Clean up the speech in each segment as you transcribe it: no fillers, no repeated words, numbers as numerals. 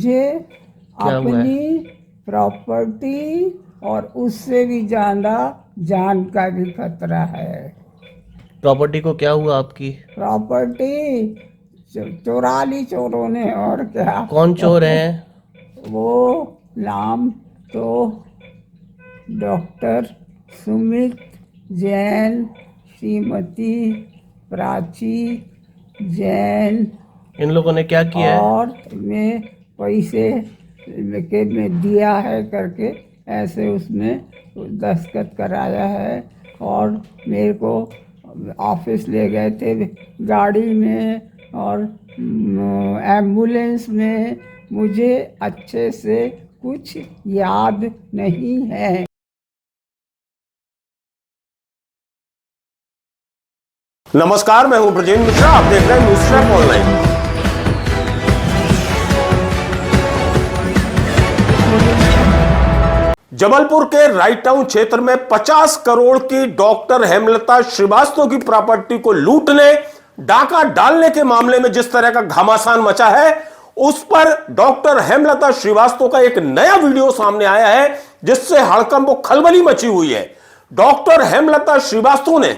मुझे अपनी प्रॉपर्टी और उससे भी ज़्यादा जान का भी खतरा है। प्रॉपर्टी को क्या हुआ आपकी? प्रॉपर्टी चुरा ली चोरों ने, और क्या। कौन चोर हैं? वो नाम तो डॉक्टर सुमित जैन, श्रीमती प्राची जैन, इन लोगों ने क्या किया है? और मैं पैसे के में दिया है करके ऐसे उसमें दस्तखत कराया है। और मेरे को ऑफिस ले गए थे गाड़ी में और एम्बुलेंस में। मुझे अच्छे से कुछ याद नहीं है। नमस्कार, मैं हूं ब्रजेंद्र मिश्रा। आप देख रहे हैं न्यूज़ ट्रैक ऑनलाइन। जबलपुर के राइट टाउन क्षेत्र में 50 करोड़ की डॉक्टर हेमलता श्रीवास्तव की प्रॉपर्टी को लूटने, डाका डालने के मामले में जिस तरह का घमासान मचा है, उस पर डॉक्टर हेमलता श्रीवास्तव का एक नया वीडियो सामने आया है जिससे हड़कंप और खलबली मची हुई है। डॉक्टर हेमलता श्रीवास्तव ने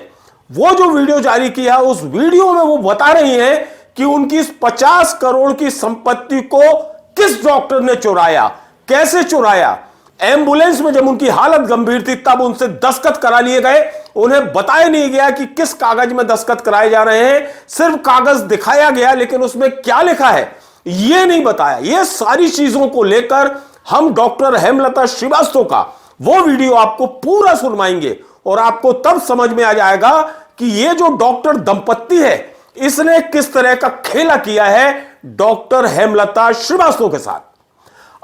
वो जो वीडियो जारी किया, उस वीडियो में वो बता रही हैं कि उनकी 50 करोड़ की संपत्ति को किस डॉक्टर ने चुराया, कैसे चुराया। एम्बुलेंस में जब उनकी हालत गंभीर थी तब उनसे दस्तखत करा लिए गए। उन्हें बताया नहीं गया कि किस कागज में दस्तखत कराए जा रहे हैं, सिर्फ कागज दिखाया गया, लेकिन उसमें क्या लिखा है यह नहीं बताया। ये सारी चीजों को लेकर हम डॉक्टर हेमलता श्रीवास्तव का वो वीडियो आपको पूरा सुनवाएंगे और आपको तब समझ में आ जाएगा कि ये जो डॉक्टर दंपत्ति है, इसने किस तरह का खेला किया है डॉक्टर हेमलता श्रीवास्तव के साथ।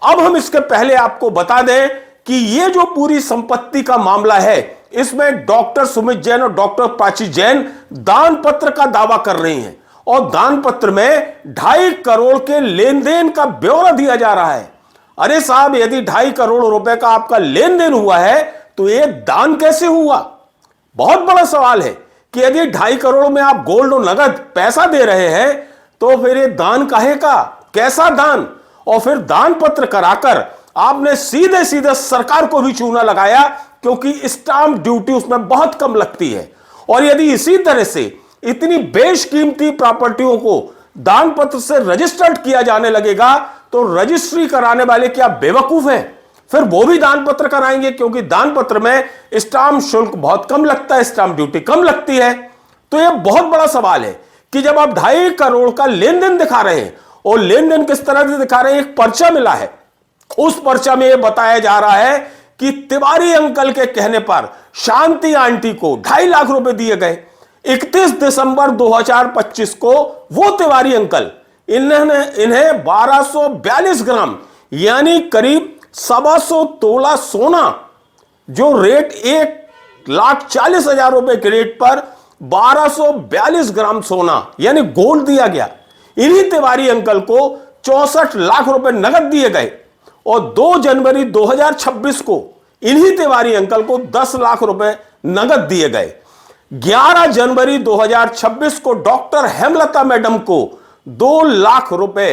अब हम इसके पहले आपको बता दें कि ये जो पूरी संपत्ति का मामला है, इसमें डॉक्टर सुमित जैन और डॉक्टर प्राची जैन दान पत्र का दावा कर रही हैं और दान पत्र में 2.5 करोड़ के लेन देन का ब्यौरा दिया जा रहा है। अरे साहब, यदि 2.5 करोड़ रुपए का आपका लेन देन हुआ है तो यह दान कैसे हुआ? बहुत बड़ा सवाल है कि यदि 2.5 करोड़ में आप गोल्ड और नगद पैसा दे रहे हैं तो फिर ये दान काहे का, कैसा दान? और फिर दान पत्र कराकर आपने सीधे सीधे सरकार को भी चूना लगाया, क्योंकि स्टाम्प ड्यूटी उसमें बहुत कम लगती है। और यदि इसी तरह से इतनी बेशकीमती प्रॉपर्टियों को दान पत्र से रजिस्टर्ड किया जाने लगेगा तो रजिस्ट्री कराने वाले क्या बेवकूफ हैं? फिर वो भी दान पत्र कराएंगे, क्योंकि दान पत्र में स्टाम्प शुल्क बहुत कम लगता है, स्टाम्प ड्यूटी कम लगती है। तो यह बहुत बड़ा सवाल है कि जब आप 2.5 करोड़ का लेन देन दिखा रहे हैं, और लेन देन किस तरह से दिखा रहे हैं, एक पर्चा मिला है, उस पर्चा में यह बताया जा रहा है कि तिवारी अंकल के कहने पर शांति आंटी को 2.5 लाख रुपए दिए गए। 31 दिसंबर 2025 को वो तिवारी अंकल इन्हें 1242 ग्राम यानी करीब 125 तोला सोना, जो रेट 1,40,000 रुपए के रेट पर 1242 ग्राम सोना यानी गोल्ड दिया गया। इन्हीं तिवारी अंकल को 64 लाख रुपए नगद दिए गए और 2 जनवरी 2026 को इन्हीं तिवारी अंकल को 10 लाख रुपए नगद दिए गए। 11 जनवरी 2026 को डॉक्टर हेमलता मैडम को 2 लाख रुपए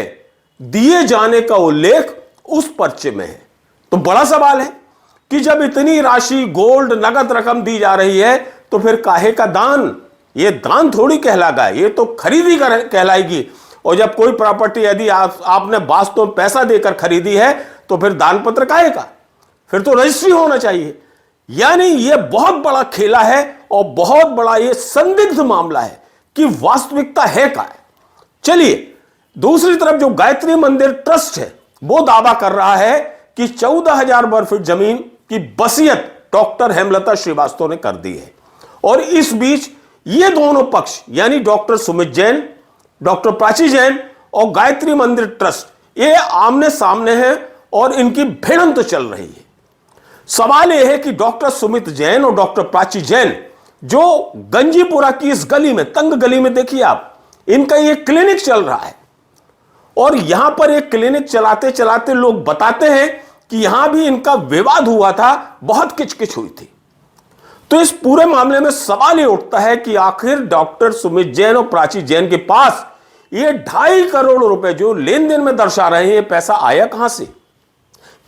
दिए जाने का उल्लेख उस पर्चे में है। तो बड़ा सवाल है कि जब इतनी राशि गोल्ड नगद रकम दी जा रही है तो फिर काहे का दान? ये दान थोड़ी कहलागा, ये तो खरीदी कहलाएगी। और जब कोई प्रॉपर्टी यदि आपने वास्तव में पैसा देकर खरीदी है तो फिर दान पत्र काहे का? फिर तो रजिस्ट्री होना चाहिए। यानी यह बहुत बड़ा खेला है और बहुत बड़ा यह संदिग्ध मामला है कि वास्तविकता है क्या है। चलिए, दूसरी तरफ जो गायत्री मंदिर ट्रस्ट है वो दावा कर रहा है कि 14,000 वर्ग फीट जमीन की वसीयत डॉक्टर हेमलता श्रीवास्तव ने कर दी है। और इस बीच ये दोनों पक्ष यानी डॉक्टर सुमित जैन, डॉक्टर प्राची जैन और गायत्री मंदिर ट्रस्ट, ये आमने सामने हैं और इनकी भिड़ंत तो चल रही है। सवाल यह है कि डॉक्टर सुमित जैन और डॉक्टर प्राची जैन जो गंजीपुरा की इस गली में, तंग गली में, देखिए आप, इनका ये क्लिनिक चल रहा है और यहां पर एक क्लिनिक चलाते चलाते लोग बताते हैं कि यहां भी इनका विवाद हुआ था, बहुत किचकिच हुई थी। तो इस पूरे मामले में सवाल ये उठता है कि आखिर डॉक्टर सुमित जैन और प्राची जैन के पास ये 2.5 करोड़ रुपए जो लेन देन में दर्शा रहे हैं, ये पैसा आया कहां से?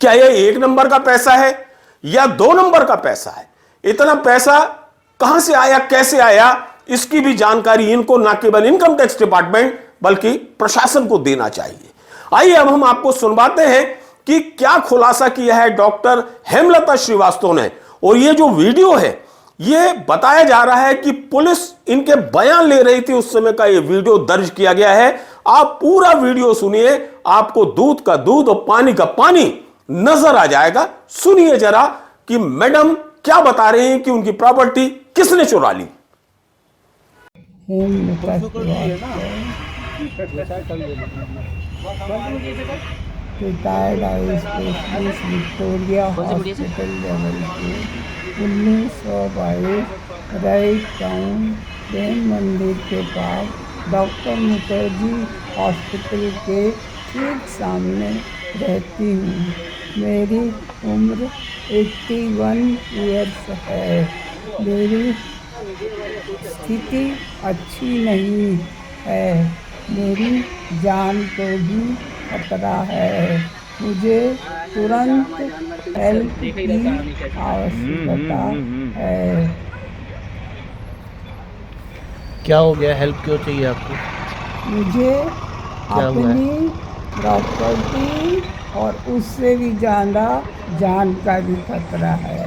क्या ये 1 नंबर का पैसा है या 2 नंबर का पैसा है? इतना पैसा कहां से आया, कैसे आया, इसकी भी जानकारी इनको न केवल इनकम टैक्स डिपार्टमेंट बल्कि प्रशासन को देना चाहिए। आइए अब हम आपको सुनवाते हैं कि क्या खुलासा किया है डॉक्टर हेमलता श्रीवास्तव ने। और ये जो वीडियो है, ये बताया जा रहा है कि पुलिस इनके बयान ले रही थी, उस समय का ये वीडियो दर्ज किया गया है। आप पूरा वीडियो सुनिए, आपको दूध का दूध और पानी का पानी नजर आ जाएगा। सुनिए जरा कि मैडम क्या बता रहे हैं कि उनकी प्रॉपर्टी किसने चुरा ली। Retired eye specialist Victoria hospital Jabalpur 1922 Wright Town Prem Mandir के पास डॉक्टर मुखर्जी हॉस्पिटल के ठीक सामने रहती हूँ। मेरी उम्र 81 ईयर्स है। मेरी स्थिति अच्छी नहीं है। मेरी जान को भी खतरा है। मुझे तुरंत हेल्प की आवश्यकता है। क्या हो गया? हेल्प क्यों चाहिए आपको? मुझे हुआ है? अपनी प्रॉपर्टी और उससे भी ज़्यादा जान का भी खतरा है।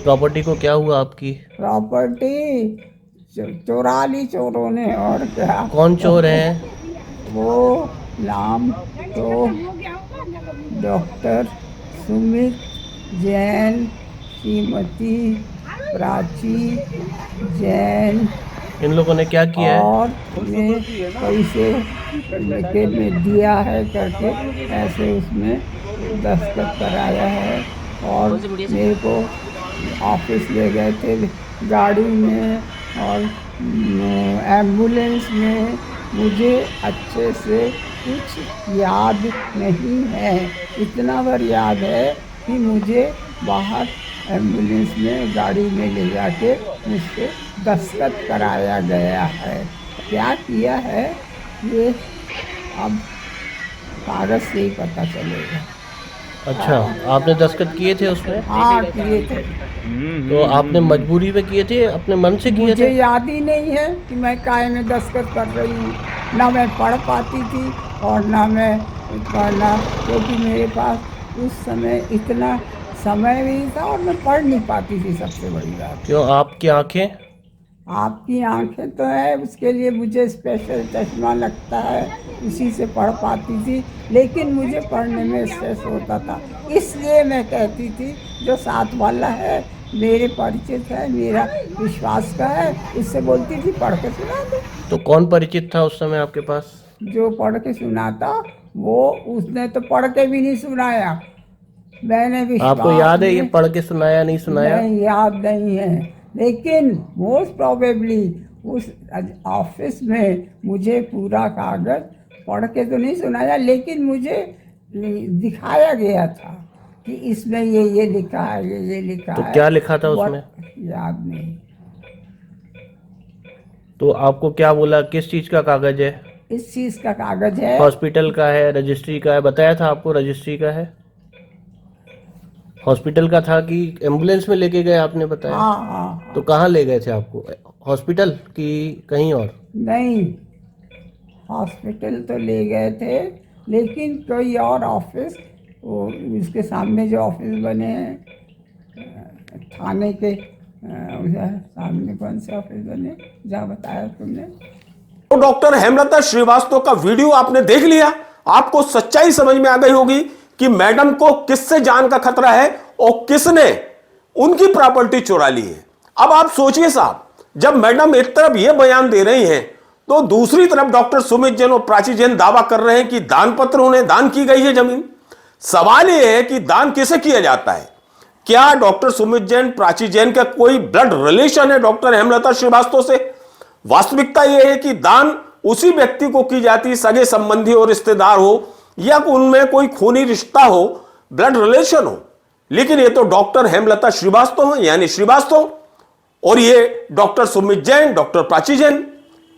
प्रॉपर्टी को क्या हुआ आपकी? प्रॉपर्टी चुरा ली चोरों ने, और क्या। कौन चोर हैं? वो नाम तो डॉक्टर सुमित जैन, श्रीमती प्राची जैन, इन लोगों ने क्या किया है? और मैं पैसे लेके में दिया है करके ऐसे उसमें दस्तखत कराया है। और मेरे को ऑफिस ले गए थे गाड़ी में और एम्बुलेंस में। मुझे अच्छे से कुछ याद नहीं है। इतना भर याद है कि मुझे बाहर एम्बुलेंस में गाड़ी में ले जाके मुझसे दस्तखत कराया गया है। क्या किया है ये अब कागज़ से ही पता चलेगा। अच्छा, आपने दस्तखत किए थे उसमें? हाँ, किए थे। तो आपने मजबूरी में किए थे, अपने मन से किए मुझे थे? याद ही नहीं है कि मैं काहे में दस्तखत कर रही हूँ। ना मैं पढ़ पाती थी और ना मैं पढ़ना, क्योंकि मेरे पास उस समय इतना समय भी था और मैं पढ़ नहीं पाती थी। सबसे बड़ी बात, क्यों? आपकी आंखें? आपकी आंखें तो है, उसके लिए मुझे स्पेशल चश्मा लगता है, उसी से पढ़ पाती थी। लेकिन मुझे पढ़ने में स्ट्रेस होता था, इसलिए मैं कहती थी जो साथ वाला है, मेरे परिचित है, मेरा विश्वास का है, उससे बोलती थी पढ़ के सुना दो। तो कौन परिचित था उस समय आपके पास? जो पढ़ के सुनाता वो, उसने तो पढ़ के भी नहीं सुनाया। मैंने विश्वास, आपको याद है ये पढ़ के सुनाया नहीं सुनाया? नहीं, याद नहीं है। लेकिन मोस्ट प्रोबेबली उस ऑफिस में मुझे पूरा कागज पढ़ के तो नहीं सुनाया, लेकिन मुझे दिखाया गया था कि इसमें ये लिखा है, ये लिखा है। तो क्या लिखा था उसमें? याद नहीं। तो आपको क्या बोला? किस चीज का कागज है? इस चीज़ का कागज है। हॉस्पिटल का है, रजिस्ट्री का है? बताया था आपको रजिस्ट्री का है। हॉस्पिटल का था कि एम्बुलेंस में लेके गए आपने बताया? हाँ। तो कहाँ ले गए थे आपको? हॉस्पिटल की कहीं और? नहीं, हॉस्पिटल तो ले गए थे, लेकिन कोई और ऑफिस, वो इसके सामने जो ऑफिस बने हैं थाने के सामने, कौन से ऑफिस बने जहाँ बताया तुमने। तो डॉक्टर हेमलता श्रीवास्तव का वीडियो आपने देख लिया, आपको सच्चाई समझ में आ गई होगी कि मैडम को किससे जान का खतरा है और किसने उनकी प्रॉपर्टी चुरा ली है। अब आप सोचिए साहब, जब मैडम एक तरफ यह बयान दे रही हैं तो दूसरी तरफ डॉक्टर सुमित जैन और प्राची जैन दावा कर रहे हैं कि दान पत्र उन्हें दान की गई है जमीन। सवाल यह है कि दान किसे किया जाता है? क्या डॉक्टर सुमित जैन, प्राची जैन का कोई ब्लड रिलेशन है डॉक्टर हेमलता श्रीवास्तव से? वास्तविकता यह है कि दान उसी व्यक्ति को की जाती, सगे संबंधी और रिश्तेदार हो या उनमें कोई खूनी रिश्ता हो, ब्लड रिलेशन हो। लेकिन ये तो डॉक्टर हेमलता श्रीवास्तव है, यानी श्रीवास्तव, और ये डॉक्टर सुमित जैन, डॉक्टर प्राची जैन,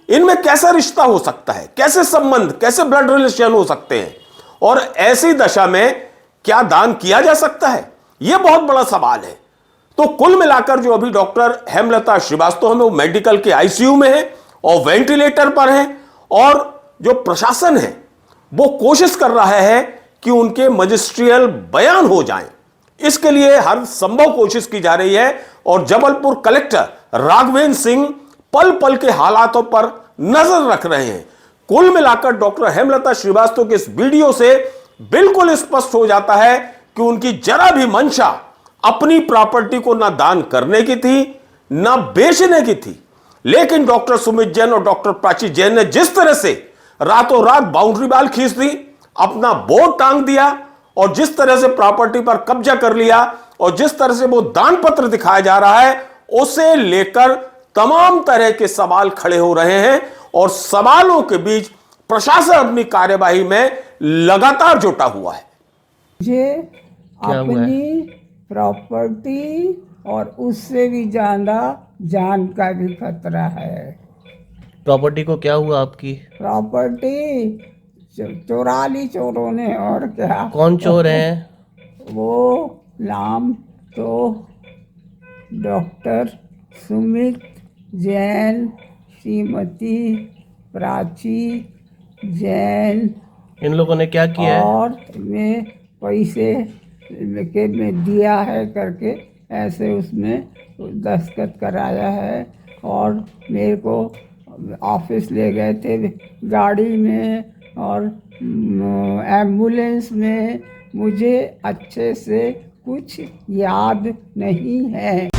इनमें कैसा रिश्ता हो सकता है, कैसे संबंध, कैसे ब्लड रिलेशन हो सकते हैं, और ऐसी दशा में क्या दान किया जा सकता है, यह बहुत बड़ा सवाल है। तो कुल मिलाकर जो अभी डॉक्टर हेमलता श्रीवास्तव हमें वो मेडिकल के आईसीयू में है और वेंटिलेटर पर है, और जो प्रशासन है वो कोशिश कर रहा है कि उनके मजिस्ट्रियल बयान हो जाएं। इसके लिए हर संभव कोशिश की जा रही है और जबलपुर कलेक्टर राघवेंद्र सिंह पल पल के हालातों पर नजर रख रहे हैं। कुल मिलाकर डॉक्टर हेमलता श्रीवास्तव के इस वीडियो से बिल्कुल स्पष्ट हो जाता है कि उनकी जरा भी मंशा अपनी प्रॉपर्टी को ना दान करने की थी, ना बेचने की थी। लेकिन डॉक्टर सुमित जैन और डॉक्टर प्राची जैन ने जिस तरह से रातों रात बाउंड्री वॉल खींच दी, अपना बोर्ड टांग दिया और जिस तरह से प्रॉपर्टी पर कब्जा कर लिया और जिस तरह से वो दान पत्र दिखाया जा रहा है, उसे लेकर तमाम तरह के सवाल खड़े हो रहे हैं और सवालों के बीच प्रशासन अपनी कार्यवाही में लगातार जुटा हुआ है। मुझे अपनी प्रॉपर्टी और उससे भी ज्यादा जान का भी खतरा है। प्रॉपर्टी को क्या हुआ आपकी? प्रॉपर्टी चोरा ली चोरों ने, और क्या। कौन चोर हैं? वो नाम तो डॉक्टर सुमित जैन, श्रीमती प्राची जैन, इन लोगों ने क्या किया है? और मैं पैसे के में दिया है करके ऐसे उसमें दस्तखत कराया है, और मेरे को ऑफिस ले गए थे गाड़ी में और एम्बुलेंस में। मुझे अच्छे से कुछ याद नहीं है।